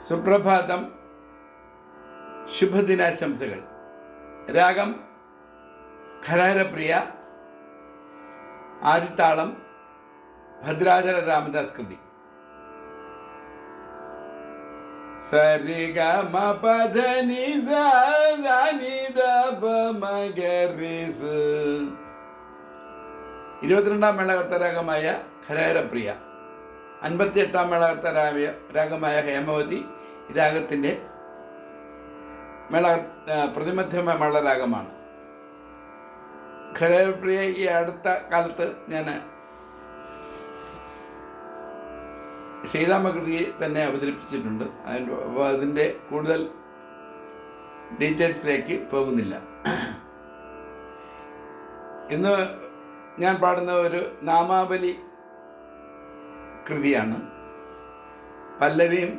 സുപ്രഭാതം, ശുഭദിനാശംസകൾ. രാഗം ഖരഹരപ്രിയ, ആദിത്താളം ഭദ്രാചല രാമദാസ് കൃതി. സരിഗമ പധനി മഗരിസ്. 22ാം മേളകർത്ത രാഗമായ ഖരഹരപ്രിയ, 58ാം മേളകർത്ത രാഗമായ ഹേമവതി ഈ രാഗത്തിൻ്റെ പ്രതിമധ്യമ മേളരാഗമാണ്. ഖരഹരപ്രിയ ഈ അടുത്ത കാലത്ത് ഞാൻ ശ്രീരാമകൃതിയെ തന്നെ അവതരിപ്പിച്ചിട്ടുണ്ട്. അതിൻ്റെ കൂടുതൽ ഡീറ്റെയിൽസിലേക്ക് പോകുന്നില്ല. ഇന്ന് ഞാൻ പാടുന്ന ഒരു നാമാവലി കൃതിയാണ്. പല്ലവിയും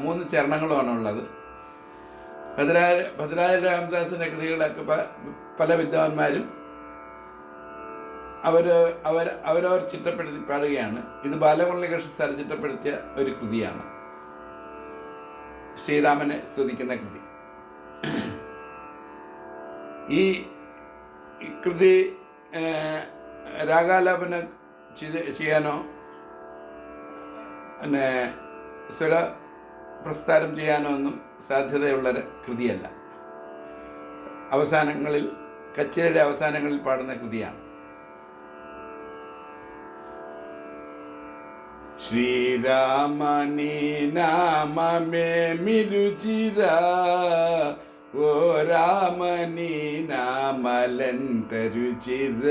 3 ചരണങ്ങളുമാണ് ഉള്ളത്. ഭദ്രാചല രാമദാസിൻ്റെ കൃതികളൊക്കെ പല വിദ്വാൻമാരും അവരവർ ചിട്ടപ്പെടുത്തി പാടുകയാണ്. ഇത് ബാലമുരളികൃഷ്ണ സാർ ചിട്ടപ്പെടുത്തിയ ഒരു കൃതിയാണ്. ശ്രീരാമനെ സ്തുതിക്കുന്ന കൃതി. ഈ കൃതി രാഗാലാപന ചെയ്യാനോ പിന്നെ സ്വര പ്രസ്ഥാനം ചെയ്യാനോ ഒന്നും സാധ്യതയുള്ള കൃതിയല്ല. അവസാനങ്ങളിൽ, കച്ചേരിയുടെ അവസാനങ്ങളിൽ പാടുന്ന കൃതിയാണ്. ശ്രീരാമനി നാമമേ മിരുചിര, ഓ രാമനി നാമലൻ തരുചിര.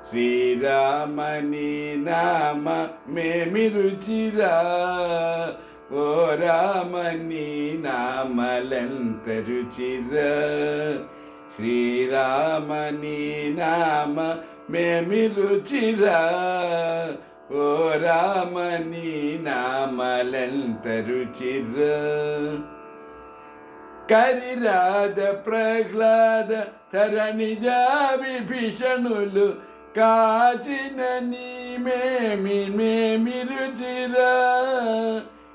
ശ്രീരാമനി നാമമേ മിരുചിര, ഓ രാമനി നാമലൻ തരുചിര. ശ്രീരാമനി നാമമേ മിരുചിര, ഓ രാമനി നാമലൻ തരുചിര. കരിరాధ ప్రహ్లాద తరణిజ విభీషణులు కాచిన నీమేమి రుచిర.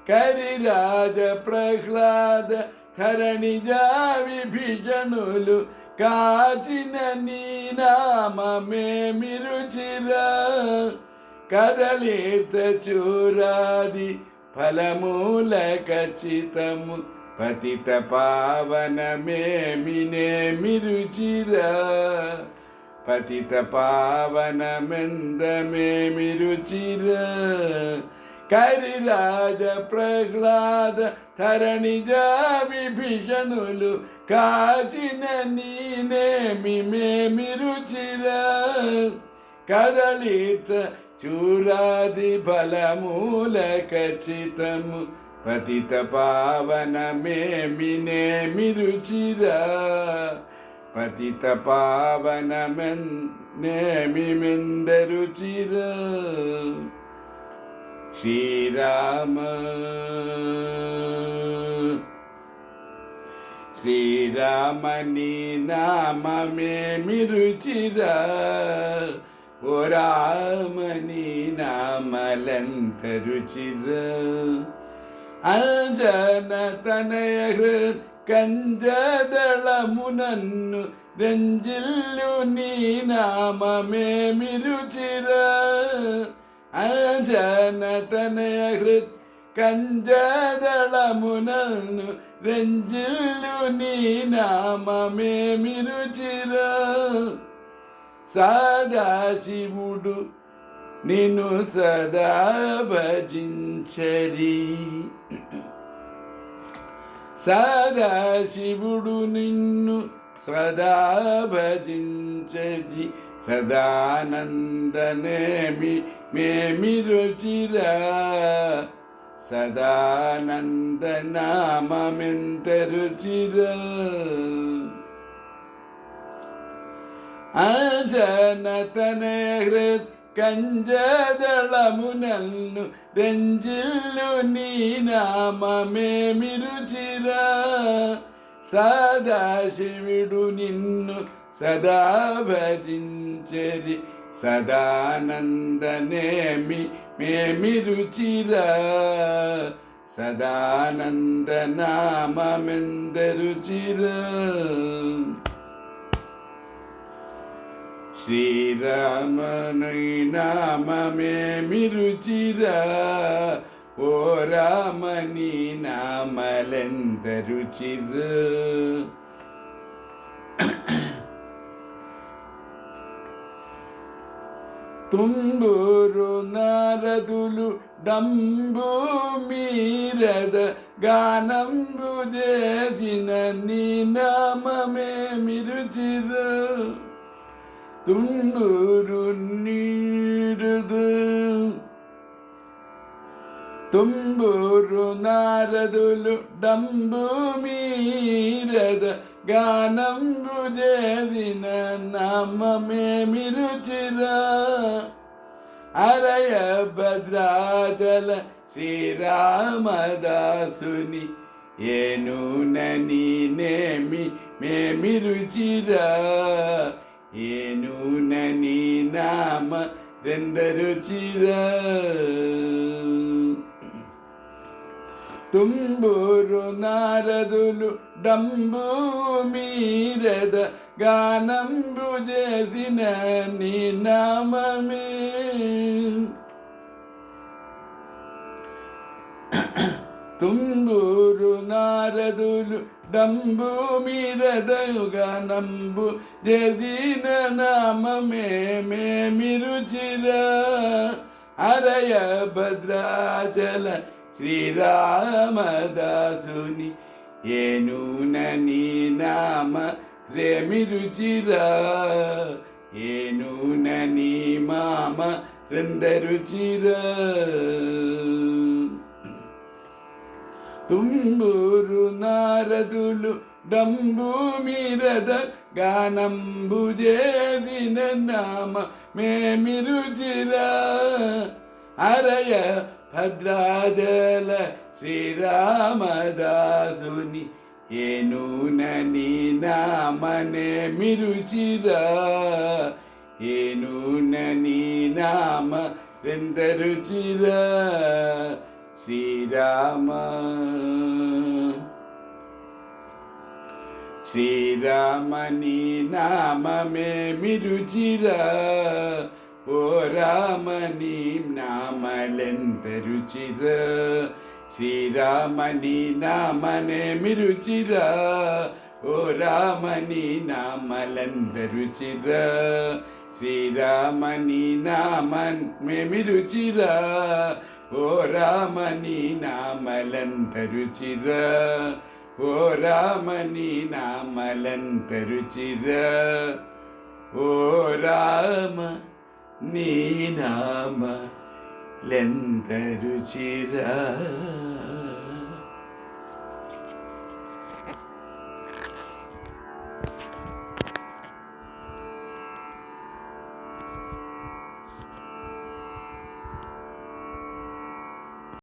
కరిరాజ ప్రహ్లాద ధరణిజ విభీషణులు కాచిన నీ నామమేమి రుచిర. కదలీర్త చూరాది ఫలమూల ఖచ్చితము, పతిత పావనమేమినేమి రుచిర. పతిత పావనమెందమేమి రుచిర. కరిరాజ ప్రహ్లాద ధరణిజ విభీషణులు కాచిన నీనేమిమేమి రుచిర. కదలీర్త చూరాది ఫలమూల ఖచ్చితము, పతిత పావనమేమినేమి రుచిర. పతిత పావనమేమిమెందరుచిర. శ్రీరామ శ్రీరామని నామమేమి రుచిర, ఓ రామని నామలన్ తరుచిర. అంజన తనయ హృద్ కంజదళమునన్ను రంజిల్లు నీ నామమేమి రుచిర. అంజన తనయ హృద్ కంజదళమునన్ను రంజిల్లు నీ నామమేమి రుచిర. సదాశివుడు నిన్ను సదా భజించరి. సదాశివుడు నిన్ను సదా భజించరి. సదానందనేమి రుచిర. సదానందనామెంత రుచిర. అంజనతనయ హృద్ కంజదళమునన్ను రంజిల్లు నీ నామమేమి రుచిర. సదాశివుడు నిన్ను సదా భజించరి. సదానందనేమి రుచిర. സദാനന്ദ നാമമെന്തരുചിര శ్రీరామని నామమేమి రుచిరా ఓ రామని నామలెంత రుచిరా తుంబూరు నారదులు డంబు మీరద గానంబు చేసిన నీ నామమేమి రుచిరా తుంబూరు నీరదు తుంబూరు నారదులు డంబు మీరద గానంబు చేసిన నామమేమి రుచిరా అరయ భద్రాచల శ్రీరామదాసుని ఏనునని నేమి మేమి రుచిరా ఏనునని నామ రెందరుచిరా తుంబూరు నారదులు డంబు మీరద గానంబు చేసిన నీ నామమే తుంబూరు నారదులు డంబు మీరద గానంబు చేసిన నామమేమి రుచిరా అరయ భద్రాచల శ్రీరామదాసుని ఏనునని నామ రేమి రుచిరా ఏనునని మామ రెందరుచిరా తుంబూరు నారదులు డంబు మీరద గానంబు చేసిన నామ మేమి రుచిరా అరయ భద్రాచల శ్రీరామదాసుని ఏనునని నామనేమి రుచిరా ఏనునని నామ రెందరుచిరా శ్రీరామ శ్రీరామని నామమేమి రుచిరా ఓ రామని నామలెంత రుచిరా శ్రీరామని నామనేమి రుచిరా ఓ రామని నామలెంత రుచిరా శ్రీరామని నామమేమి రుచిరా ఓ రామని నామలంత రుచిరా ఓ రామని నామలంత రుచిరా ఓ రామ నీ నామ లెంత రుచిరా